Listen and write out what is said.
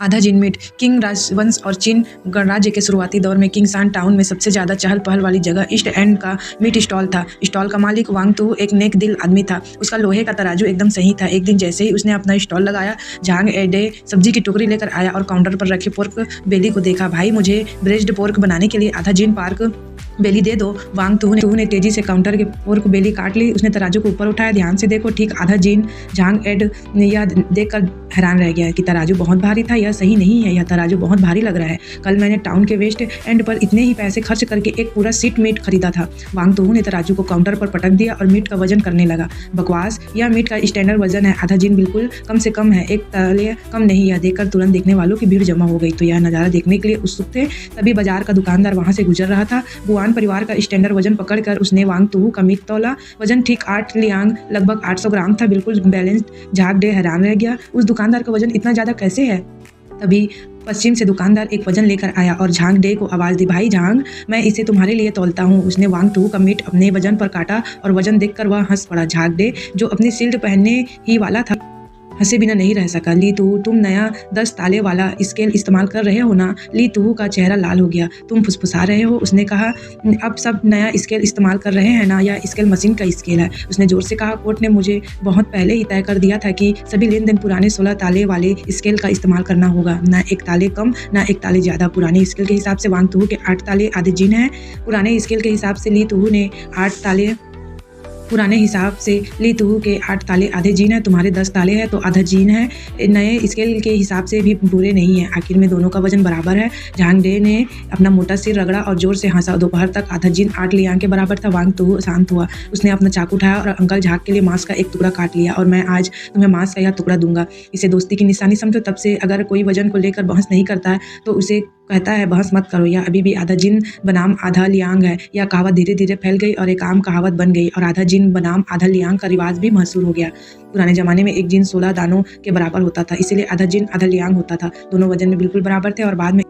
आधा जिन meet. King राजवंश और चीन गणराज्य के शुरुआती दौर में किंगशान टाउन में सबसे ज़्यादा चहल पहल वाली जगह ईस्ट एंड का मीट स्टॉल था। स्टॉल का मालिक वांग तू एक नेक दिल आदमी था। उसका लोहे का तराजू एकदम सही था। एक दिन जैसे ही उसने अपना स्टॉल लगाया, झांग एडे सब्जी की टोकरी लेकर आया और काउंटर पर रखे पोर्क बेली को देखा। भाई, मुझे ब्रेस्ड पोर्क बनाने के लिए आधा जिन पार्क बेली दे दो। वांग तू ने तेजी से काउंटर के पोर्क बेली काट ली। उसने तराजू को ऊपर उठाया। ध्यान से देखो, ठीक आधा जिन। झांग एड यह देखकर हैरान रह गया कि तराजू बहुत भारी था। यह सही नहीं है, यह तराजू बहुत भारी लग रहा है। कल मैंने टाउन के वेस्ट एंड पर इतने ही पैसे खर्च करके एक पूरा सीट मीट खरीदा था। वांग तू ने तराजू को काउंटर पर पटक दिया और मीट का वजन करने लगा। बकवास, यह मीट का स्टैंडर्ड वजन है। आधा जिन बिल्कुल कम से कम है, एक ताले कम नहीं। यह देखकर तुरंत देखने वालों की भीड़ जमा हो गई। तो यह नज़ारा देखने के लिए उत्सुक थे। तभी बाजार का दुकानदार वहां से गुजर रहा था। बुआन परिवार का स्टैंडर्ड वजन पकड़कर उसने वांग तू का मीट तौला। वजन ठीक 8 लियांग, लगभग 800 ग्राम था। बिल्कुल बैलेंस्ड। झाग डे हैरान रह गया, उस दुकानदार का वजन इतना ज़्यादा कैसे है। तभी पश्चिम से दुकानदार एक वजन लेकर आया और झांग डे को आवाज़ दी, भाई झांग, मैं इसे तुम्हारे लिए तौलता हूँ। उसने वांग तू का मीट अपने वजन पर काटा और वजन देखकर वह हंस पड़ा। झाग डे, जो अपनी शील्ड पहनने ही वाला था, हंसे बिना नहीं रह सका। ली तू, तुम नया 10 ताले वाला स्केल इस्तेमाल कर रहे हो ना। ली तू का चेहरा लाल हो गया। तुम फुसफुसा रहे हो, उसने कहा। अब सब नया स्केल इस्तेमाल कर रहे हैं ना। यह स्केल मशीन का स्केल है, उसने जोर से कहा। कोर्ट ने मुझे बहुत पहले ही तय कर दिया था कि सभी लेन देन पुराने 16 ताले वाले स्केल का इस्तेमाल करना होगा। ना एक ताले कम, ना एक ताले ज़्यादा। पुराने स्केल के हिसाब से वांग तू के 8 ताले आधे जिन है। पुराने स्केल के हिसाब से ली तू ने 8 ताले पुराने हिसाब से ली तू के 8 ताले आधे जीन है। तुम्हारे 10 ताले हैं तो आधा जीन है। नए स्केल के हिसाब से भी बुरे नहीं है। आखिर में दोनों का वजन बराबर है। झांग डे ने अपना मोटा सिर रगड़ा और जोर से हंसा। दोपहर तक आधा जीन 8 लियांग के बराबर था। वांग तू शांत हुआ। उसने अपना चाकू उठाया और अंकल झाग के लिए मांस का एक टुकड़ा काट लिया। और मैं आज तुम्हें मांस का यह टुकड़ा दूंगा। इसे दोस्ती की निशानी समझो। तब से अगर कोई वजन को लेकर बहस नहीं करता है तो उसे कहता है बहस मत करो। यह अभी भी आधा जिन बनाम आधा लियांग है। यह कहावत धीरे धीरे फैल गई और एक आम कहावत बन गई और आधा जिन बनाम आधा लियांग का रिवाज भी मशहूर हो गया। पुराने जमाने में एक जिन 16 दानों के बराबर होता था, इसीलिए आधा जिन आधा लियांग होता था। दोनों वजन में बिल्कुल बराबर थे और बाद में